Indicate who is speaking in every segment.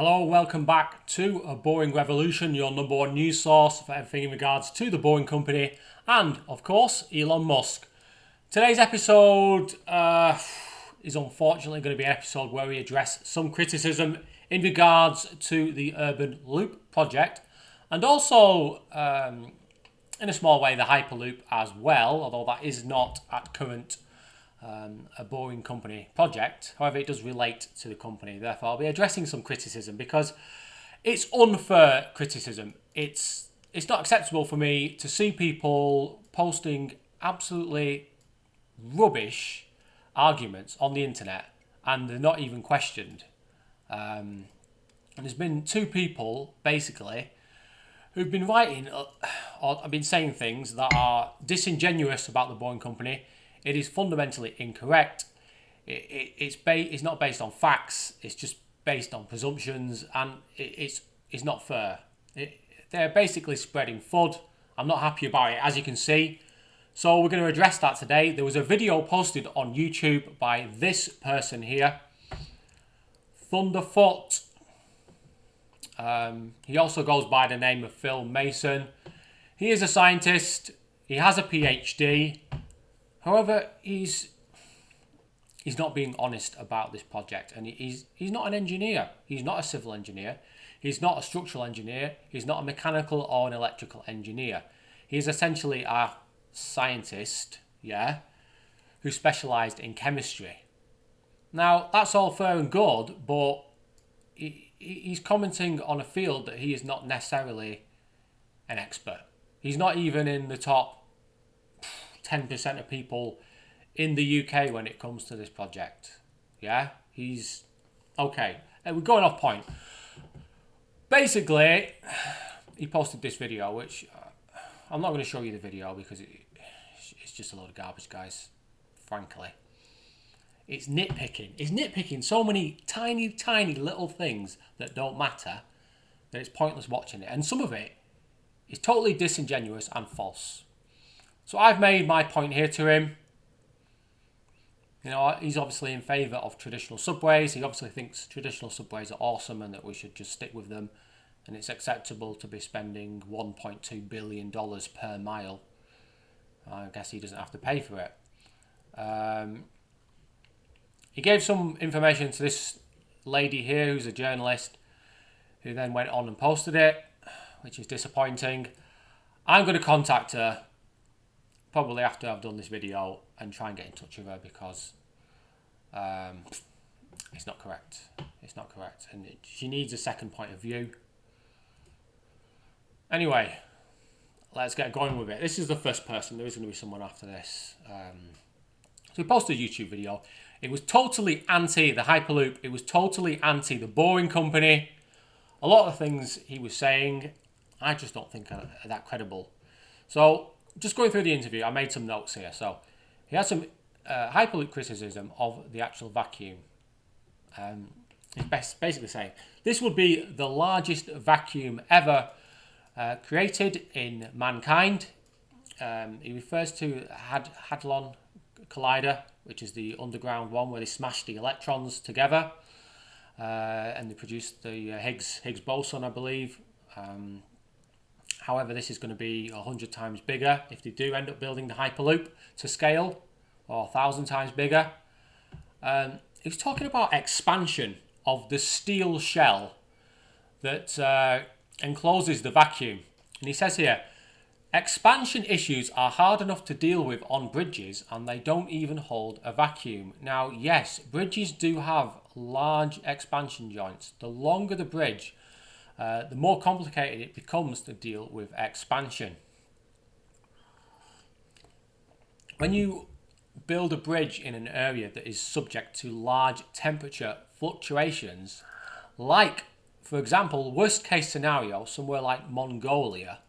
Speaker 1: Hello, welcome back to A Boring Revolution, your number one news source for everything in regards to the Boring Company and, of course, Elon Musk. Today's episode is unfortunately going to be an episode where we address some criticism in regards to the Urban Loop project and also, in a small way, the Hyperloop as well, although that is not at current a Boring Company project. However, it does relate to the company. Therefore, I'll be addressing some criticism because it's unfair criticism. It's not acceptable for me to see people posting absolutely rubbish arguments on the internet and they're not even questioned. And there's been two people, basically, who've been writing or have been saying things that are disingenuous about the Boring Company. It is fundamentally incorrect. It's not based on facts. It's just based on presumptions, and it's not fair. They're basically spreading FUD. I'm not happy about it, as you can see. So we're going to address that today. There was a video posted on YouTube by this person here, Thunderf00t. He also goes by the name of Phil Mason. He is a scientist. He has a PhD. However, he's not being honest about this project, and he's not an engineer. He's not a civil engineer. He's not a structural engineer. He's not a mechanical or an electrical engineer. He's essentially a scientist, who specialised in chemistry. Now, that's all fair and good, but he's commenting on a field that he is not necessarily an expert. He's not even in the top 10% of people in the UK when it comes to this project. He's okay. We're going off point. Basically, he posted this video, which I'm not going to show you the video because it's just a load of garbage, guys. Frankly, it's nitpicking. It's nitpicking so many tiny little things that don't matter that it's pointless watching it. And some of it is totally disingenuous and false. So I've made my point here to him. You know, he's obviously in favour of traditional subways. He obviously thinks traditional subways are awesome and that we should just stick with them. And it's acceptable to be spending $1.2 billion per mile. I guess he doesn't have to pay for it. He gave some information to this lady here who's a journalist who then went on and posted it, which is disappointing. I'm going to contact her probably after I've done this video and try and get in touch with her because it's not correct. It's not correct. And she needs a second point of view. Anyway, let's get going with it. This is the first person. There is going to be someone after this. So he posted a YouTube video. It was totally anti the Hyperloop. It was totally anti the Boring Company. A lot of things he was saying, I just don't think are that credible. So, just going through the interview, I made some notes here. So, he had some Hyperloop criticism of the actual vacuum. He's basically saying, this would be the largest vacuum ever created in mankind. He refers to Hadron Collider, which is the underground one where they smash the electrons together. And they produced the Higgs boson, I believe. However, this is going to be 100 times bigger if they do end up building the Hyperloop to scale, or 1,000 times bigger. He was talking about expansion of the steel shell that encloses the vacuum. And he says here, expansion issues are hard enough to deal with on bridges and they don't even hold a vacuum. Now, yes, bridges do have large expansion joints. The longer the bridge, the more complicated it becomes to deal with expansion. When you build a bridge in an area that is subject to large temperature fluctuations, like, for example, worst case scenario, somewhere like Mongolia,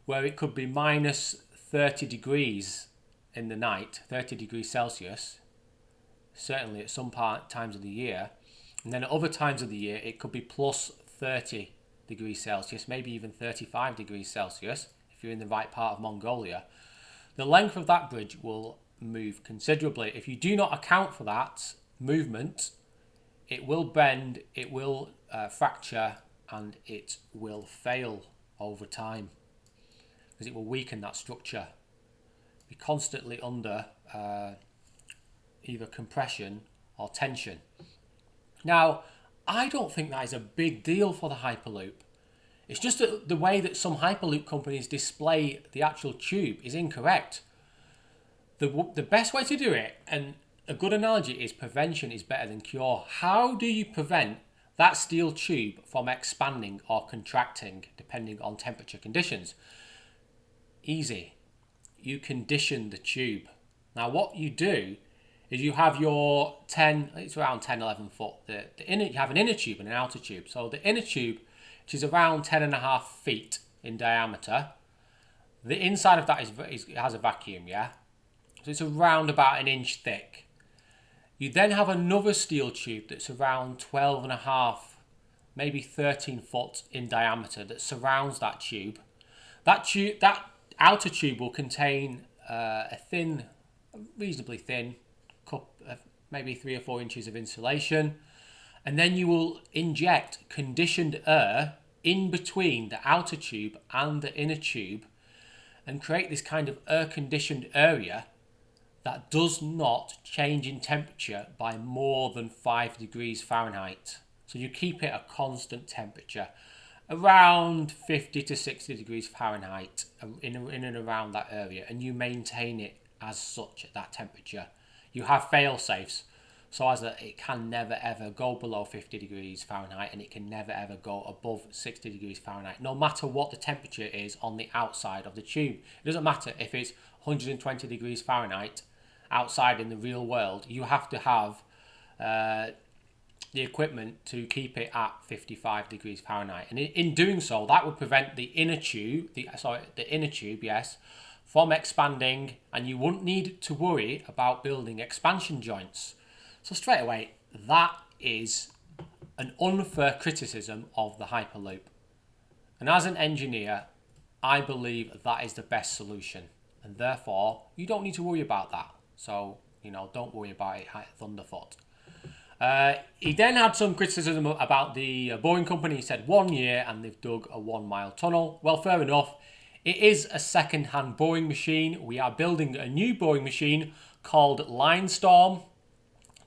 Speaker 1: where it could be minus 30 degrees in the night, 30 degrees Celsius, certainly at some times of the year, and then at other times of the year it could be plus 30 degrees Celsius, maybe even 35 degrees Celsius if you're in the right part of Mongolia. The length of that bridge will move considerably. If you do not account for that movement, it will bend, it will fracture and it will fail over time because it will weaken that structure. Be constantly under either compression or tension. Now, I don't think that is a big deal for the Hyperloop. It's just that the way that some Hyperloop companies display the actual tube is incorrect. The best way to do it, and a good analogy is prevention is better than cure. How do you prevent that steel tube from expanding or contracting depending on temperature conditions? Easy. You condition the tube. Now what you do is you have your it's around 10, 11 foot. You have an inner tube and an outer tube. So the inner tube, which is around 10.5 feet in diameter, the inside of that it has a vacuum, yeah? So it's around about an inch thick. You then have another steel tube that's around 12.5, maybe 13 foot in diameter that surrounds that tube. That outer tube will contain a reasonably thin cup of maybe 3 or 4 inches of insulation, and then you will inject conditioned air in between the outer tube and the inner tube and create this kind of air conditioned area that does not change in temperature by more than 5 degrees Fahrenheit. So you keep it a constant temperature around 50 to 60 degrees Fahrenheit in and around that area, and you maintain it as such at that temperature. You have fail safes so as that it can never ever go below 50 degrees Fahrenheit and it can never ever go above 60 degrees Fahrenheit, no matter what the temperature is on the outside of the tube. It doesn't matter if it's 120 degrees Fahrenheit outside in the real world, you have to have the equipment to keep it at 55 degrees Fahrenheit. And in doing so, that would prevent the inner tube, yes, from expanding, and you wouldn't need to worry about building expansion joints. So straight away, that is an unfair criticism of the Hyperloop. And as an engineer, I believe that is the best solution. And therefore, you don't need to worry about that. So, don't worry about it, Thunderf00t. He then had some criticism about the Boring company. He said 1 year and they've dug a 1 mile tunnel. Well, fair enough. It is a second-hand boring machine. We are building a new boring machine called Linestorm.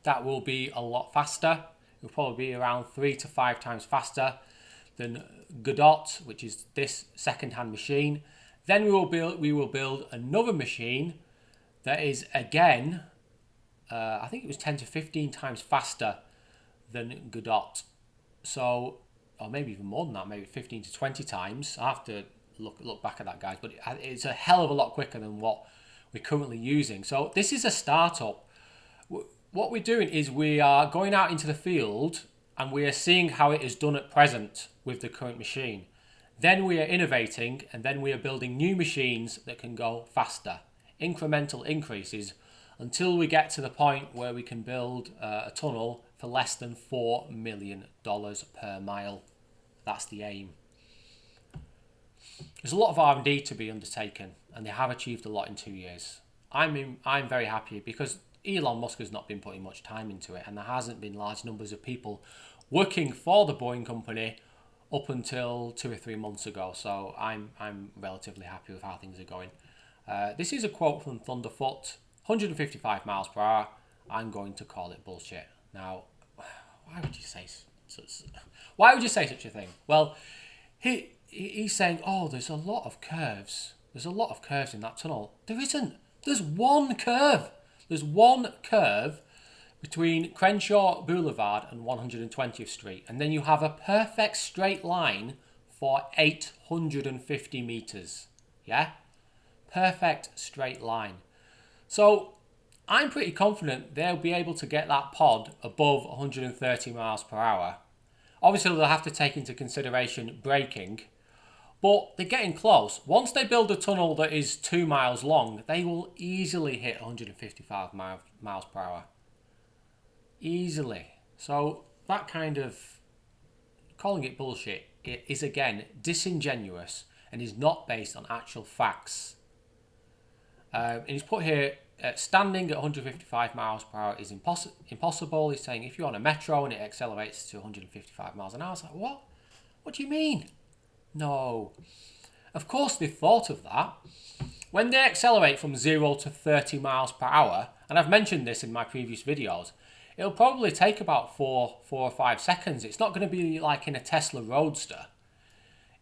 Speaker 1: That will be a lot faster. It will probably be around 3 to 5 times faster than Godot, which is this second-hand machine. Then we will build another machine that is again, I think it was 10 to 15 times faster than Godot. So, or maybe even more than that, maybe 15 to 20 times. I have to look back at that, guys, but it's a hell of a lot quicker than what we're currently using. So this is a startup. What we're doing is we are going out into the field and we are seeing how it is done at present with the current machine. Then we are innovating, and then we are building new machines that can go faster. Incremental increases until we get to the point where we can build a tunnel for less than $4 million per mile. That's the aim. There's a lot of R&D to be undertaken, and they have achieved a lot in 2 years. I'm very happy because Elon Musk has not been putting much time into it, and there hasn't been large numbers of people working for the Boring company up until 2 or 3 months ago. So I'm relatively happy with how things are going. This is a quote from Thunderf00t, 155 miles per hour. I'm going to call it bullshit. Now, why would you say such a thing? Well, he's saying, oh, there's a lot of curves. There's a lot of curves in that tunnel. There isn't. There's one curve. There's one curve between Crenshaw Boulevard and 120th Street. And then you have a perfect straight line for 850 meters. Yeah? Perfect straight line. So I'm pretty confident they'll be able to get that pod above 130 miles per hour. Obviously, they'll have to take into consideration braking, but they're getting close. Once they build a tunnel that is 2 miles long, they will easily hit 155 miles per hour. Easily. So that kind of calling it bullshit is again disingenuous and is not based on actual facts. And he's put here, standing at 155 miles per hour is impossible. He's saying if you're on a metro and it accelerates to 155 miles an hour, it's like, what? What do you mean? No. Of course they thought of that. When they accelerate from 0 to 30 miles per hour, and I've mentioned this in my previous videos, it'll probably take about 4 or 5 seconds. It's not going to be like in a Tesla Roadster.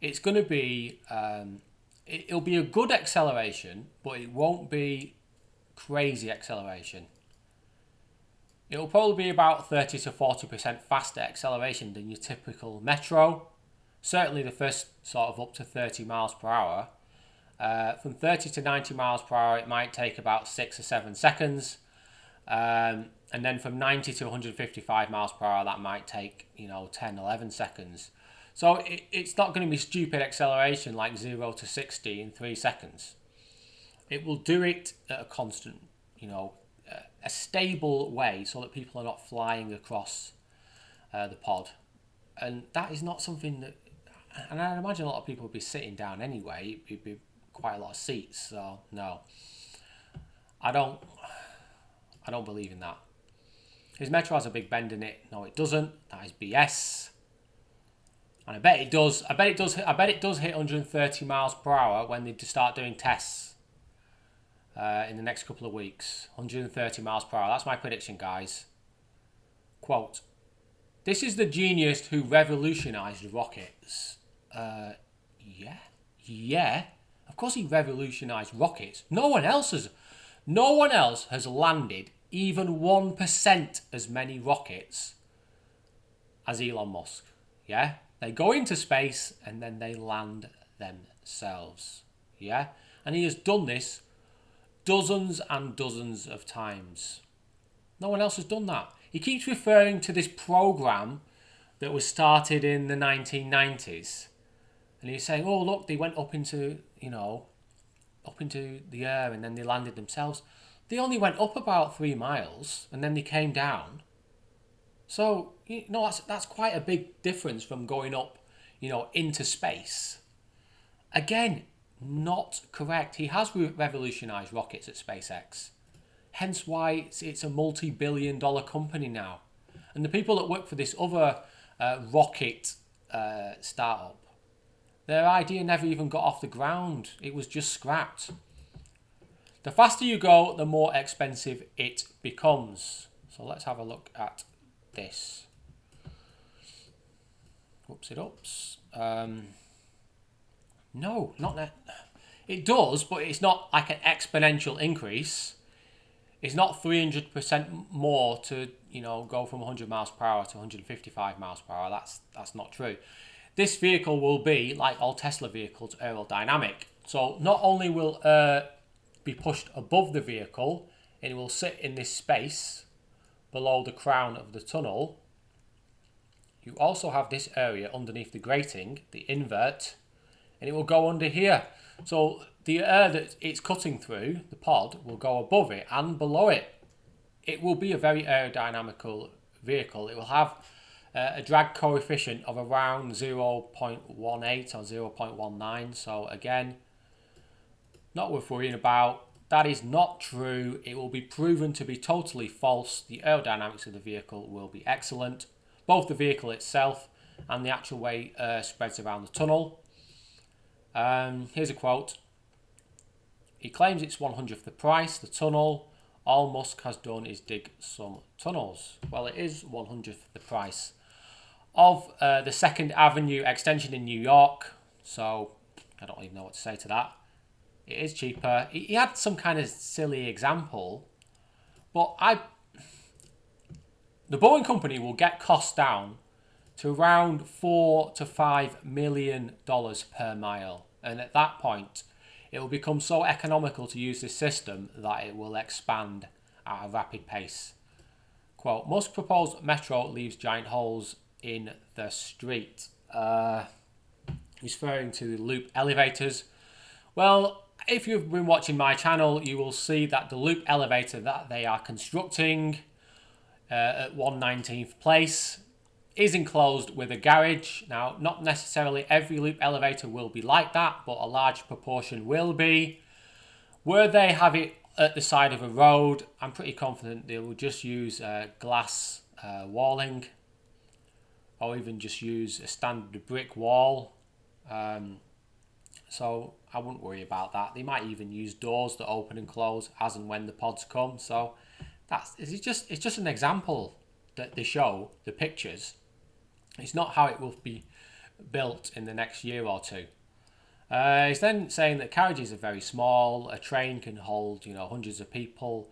Speaker 1: It's going to be, it'll be a good acceleration, but it won't be crazy acceleration. It'll probably be about 30 to 40% faster acceleration than your typical metro. Certainly the first sort of up to 30 miles per hour. From 30 to 90 miles per hour, it might take about 6 or 7 seconds. And then from 90 to 155 miles per hour, that might take, 10, 11 seconds. So it's not going to be stupid acceleration like 0 to 60 in 3 seconds. It will do it at a constant, a stable way so that people are not flying across the pod. And that is not something that, and I imagine a lot of people would be sitting down anyway. It'd be quite a lot of seats, so no. I don't believe in that. His metro has a big bend in it. No, it doesn't. That is BS. And I bet it does. I bet it does hit 130 miles per hour when they start doing tests in the next couple of weeks. 130 miles per hour. That's my prediction, guys. Quote, "This is the genius who revolutionized rockets." Yeah. Of course he revolutionized rockets. No one else has landed even 1% as many rockets as Elon Musk. Yeah? They go into space and then they land themselves. Yeah? And he has done this dozens and dozens of times. No one else has done that. He keeps referring to this program that was started in the 1990s. And he's saying, oh, look, they went up into the air and then they landed themselves. They only went up about 3 miles and then they came down. So, that's quite a big difference from going up, into space. Again, not correct. He has revolutionized rockets at SpaceX. Hence why it's a multi-billion-dollar company now. And the people that work for this other rocket startup, their idea never even got off the ground. It was just scrapped. The faster you go, the more expensive it becomes. So let's have a look at this. Whoopsie-doops. No, not that. It does, but it's not like an exponential increase. It's not 300% more to, go from 100 miles per hour to 155 miles per hour. That's not true. This vehicle will be, like all Tesla vehicles, aerodynamic. So not only will air be pushed above the vehicle, it will sit in this space below the crown of the tunnel. You also have this area underneath the grating, the invert, and it will go under here. So the air that it's cutting through, the pod, will go above it and below it. It will be a very aerodynamical vehicle. It will have a drag coefficient of around 0.18 or 0.19. So again, not worth worrying about. That is not true. It will be proven to be totally false. The aerodynamics of the vehicle will be excellent. Both the vehicle itself and the actual way air spreads around the tunnel. Here's a quote. He claims it's 1/100th the price, the tunnel. All Musk has done is dig some tunnels. Well, it is 1/100th the price of the 2nd Avenue extension in New York. So I don't even know what to say to that. It is cheaper. He had some kind of silly example, but the Boeing company will get costs down to around $4 to $5 million per mile. And at that point, it will become so economical to use this system that it will expand at a rapid pace. Quote, Musk's proposed metro leaves giant holes in the street. He's referring to the loop elevators. Well, if you've been watching my channel, you will see that the loop elevator that they are constructing at 1/19th place is enclosed with a garage. Now, not necessarily every loop elevator will be like that, but a large proportion will be. Where they have it at the side of a road. I'm pretty confident they will just use glass walling, or even just use a standard brick wall. So I wouldn't worry about that. They might even use doors that open and close as and when the pods come. So it's just an example that they show, the pictures. It's not how it will be built in the next year or two. He's then saying that carriages are very small. A train can hold, hundreds of people.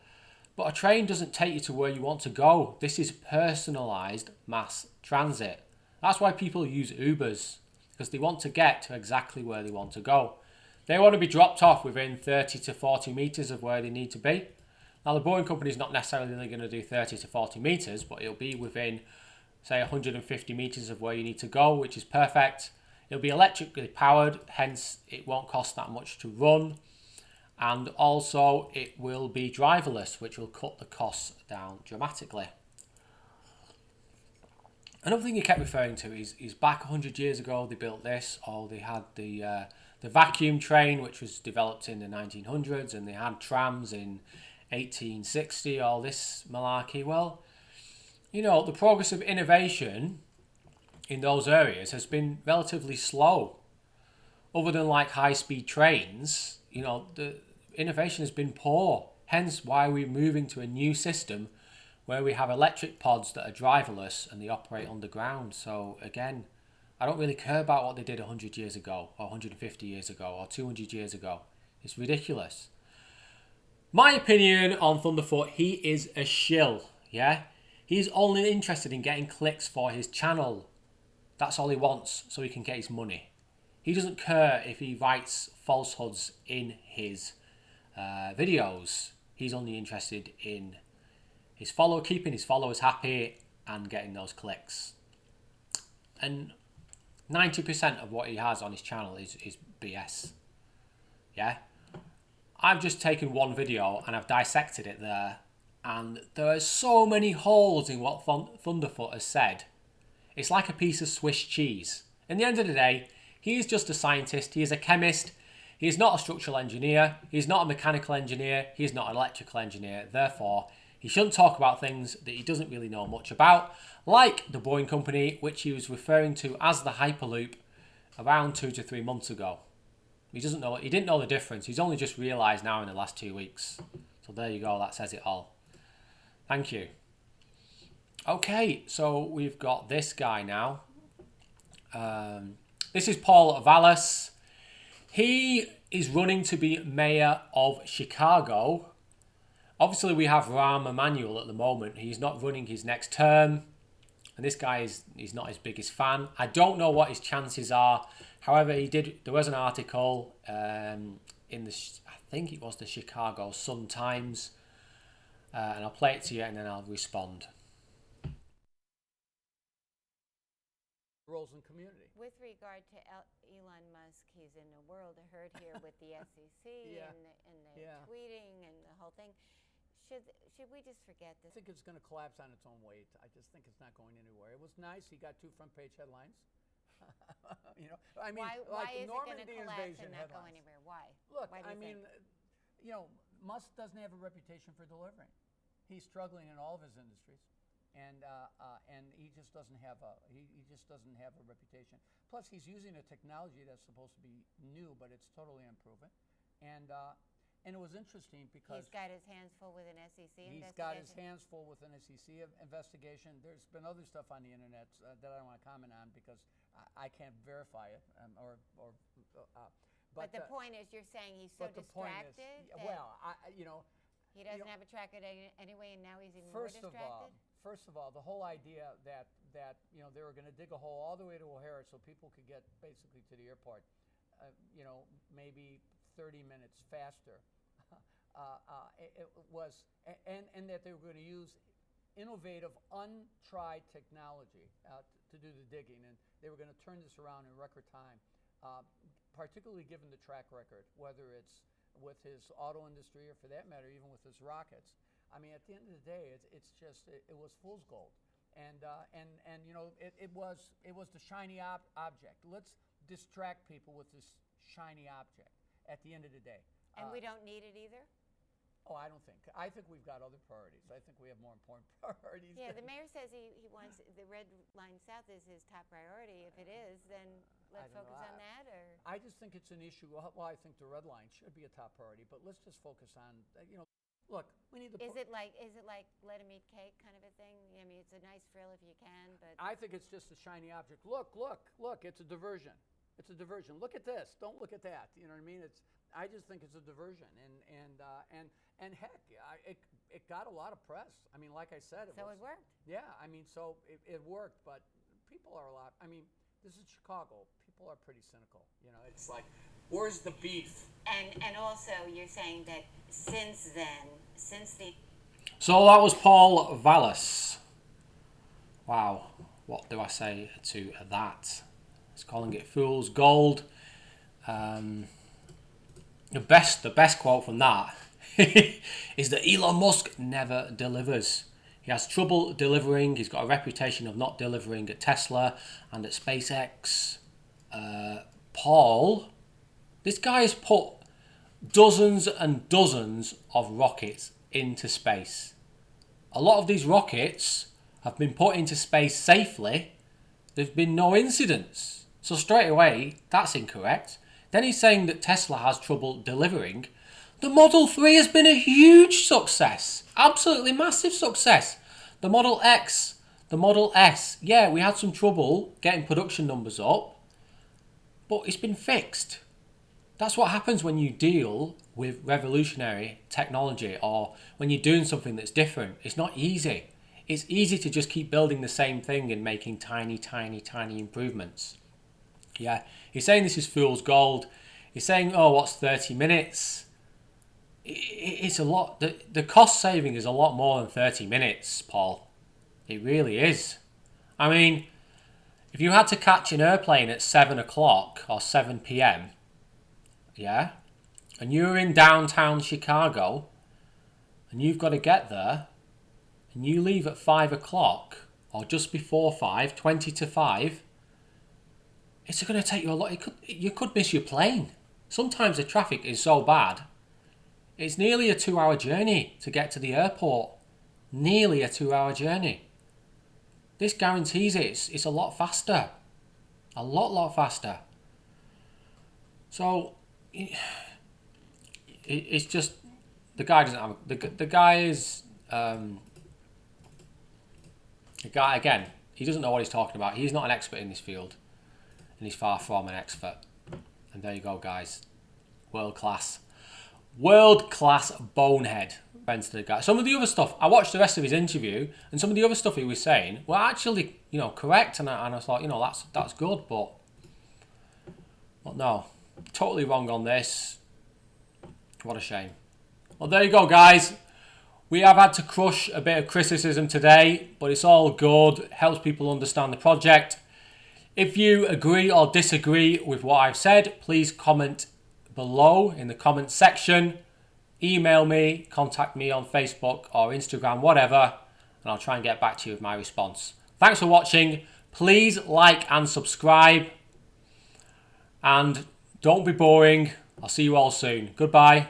Speaker 1: But a train doesn't take you to where you want to go. This is personalised mass transit. That's why people use Ubers, because they want to get to exactly where they want to go. They want to be dropped off within 30 to 40 metres of where they need to be. Now, the Boeing company is not necessarily going to do 30 to 40 metres, but it'll be within, say, 150 metres of where you need to go, which is perfect. It'll be electrically powered, hence it won't cost that much to run. And also it will be driverless, which will cut the costs down dramatically. Another thing he kept referring to is back 100 years ago they built this, or they had the vacuum train, which was developed in the 1900s, and they had trams in 1860, all this malarkey. Well, the progress of innovation in those areas has been relatively slow. Other than like high-speed trains, the innovation has been poor. Hence why we're moving to a new system where we have electric pods that are driverless and they operate underground. So again, I don't really care about what they did 100 years ago, or 150 years ago, or 200 years ago. It's ridiculous. My opinion on Thunderfoot, he is a shill, yeah? He's only interested in getting clicks for his channel. That's all he wants, so he can get his money. He doesn't care if he writes falsehoods in his videos. He's only interested in keeping his followers happy and getting those clicks. And 90% of what he has on his channel is BS. Yeah? I've just taken one video and I've dissected it there, and there are so many holes in what Thunderfoot has said. It's like a piece of Swiss cheese. In the end of the day, he is just a scientist. He is a chemist. He is not a structural engineer. He is not a mechanical engineer. He is not an electrical engineer. Therefore, he shouldn't talk about things that he doesn't really know much about, like the Boeing company, which he was referring to as the Hyperloop around 2 to 3 months ago. He didn't know the difference. He's only just realised now in the last 2 weeks. So there you go. That says it all. Thank you. Okay, so we've got this guy now. This is Paul Vallas. He is running to be mayor of Chicago. Obviously, we have Rahm Emanuel at the moment. He's not running his next term. And this guy he's not his biggest fan. I don't know what his chances are. However, there was an article in I think it was the Chicago Sun-Times. And I'll play it to you and then I'll respond.
Speaker 2: Roles in community.
Speaker 3: With regard to Elon Musk, he's in a world of hurt here with the SEC
Speaker 2: Yeah.
Speaker 3: and the tweeting and the whole thing. Should we just forget this?
Speaker 2: I think it's going to collapse on its own weight. I just think it's not going anywhere. It was nice. He got 2 front-page headlines. I mean,
Speaker 3: why is it going
Speaker 2: Normandy
Speaker 3: to collapse
Speaker 2: invasion
Speaker 3: and not go
Speaker 2: headlines.
Speaker 3: anywhere? Why?
Speaker 2: Look,
Speaker 3: Why do you think?
Speaker 2: Musk doesn't have a reputation for delivering. He's struggling in all of his industries, and he just doesn't have a reputation. Plus, he's using a technology that's supposed to be new, but it's totally unproven. And it was interesting because
Speaker 3: he's got his hands full with an SEC investigation.
Speaker 2: He's got his hands full with an SEC investigation. There's been other stuff on the internet that I don't want to comment on because I can't verify it.
Speaker 3: But the point is, you're saying he's so distracted. He doesn't have a track record anyway, and now he's even more distracted.
Speaker 2: First of all, the whole idea that they were going to dig a hole all the way to O'Hare so people could get basically to the airport, maybe 30 minutes faster. It was, and that they were going to use innovative, untried technology to do the digging, and they were going to turn this around in record time, particularly given the track record, whether it's with his auto industry or, for that matter, even with his rockets. I mean, at the end of the day, it was fool's gold, and it was the shiny object. Let's distract people with this shiny object at the end of the day.
Speaker 3: And we don't need it either?
Speaker 2: Oh, I don't think. I think we've got other priorities. I think we have more important priorities.
Speaker 3: Yeah, the mayor says he wants the red line south is his top priority. If it is, then let's focus on that. Or
Speaker 2: I just think it's an issue. Well, I think the red line should be a top priority, but let's just focus on, look, we need to.
Speaker 3: Is it like let him eat cake kind of a thing? I mean, it's a nice frill if you can, but
Speaker 2: I think it's just a shiny object. Look! It's a diversion. It's a diversion. Look at this. Don't look at that. You know what I mean? I just think it's a diversion, and heck, it got a lot of press. I mean, like I said,
Speaker 3: it worked.
Speaker 2: Yeah, I mean, so it worked, but people are a lot. I mean, this is Chicago. People are pretty cynical. You know, it's like, where's the beef?
Speaker 3: And also, you're saying that since then,
Speaker 1: So that was Paul Vallas. Wow, what do I say to that? It's calling it fool's gold. The best quote from that is that Elon Musk never delivers. He has trouble delivering. He's got a reputation of not delivering at Tesla and at SpaceX. Paul, this guy has put dozens and dozens of rockets into space. A lot of these rockets have been put into space safely. There's been no incidents. So straight away, that's incorrect. Then he's saying that Tesla has trouble delivering. The Model 3 has been a huge success. Absolutely massive success. The Model X, the Model S. Yeah, we had some trouble getting production numbers up, but it's been fixed. That's what happens when you deal with revolutionary technology or when you're doing something that's different. It's not easy. It's easy to just keep building the same thing and making tiny improvements. Yeah, he's saying this is fool's gold. He's saying, oh, what's 30 minutes? It's a lot. The cost saving is a lot more than 30 minutes, Paul. It really is. I mean, if you had to catch an airplane at 7 o'clock or 7 p.m., yeah, and you're in downtown Chicago, and you've got to get there, and you leave at 5 o'clock or just before 5, 20 to 5, it's going to take you a lot. You could miss your plane. Sometimes the traffic is so bad, it's nearly a 2-hour journey to get to the airport. Nearly a 2-hour journey. This guarantees it's a lot faster. A lot faster. So, it's just, the guy doesn't have, the guy is, the guy, again, he doesn't know what he's talking about. He's not an expert in this field. And he's far from an expert. And there you go, guys. World class bonehead. Friends to the guy. Some of the other stuff, I watched the rest of his interview, and some of the other stuff he was saying were actually, correct. And I thought, that's good, but no, totally wrong on this. What a shame. Well, there you go, guys. We have had to crush a bit of criticism today, but it's all good. It helps people understand the project. If you agree or disagree with what I've said, please comment below in the comment section. Email me, contact me on Facebook or Instagram, whatever, and I'll try and get back to you with my response. Thanks for watching. Please like and subscribe. And don't be boring. I'll see you all soon. Goodbye.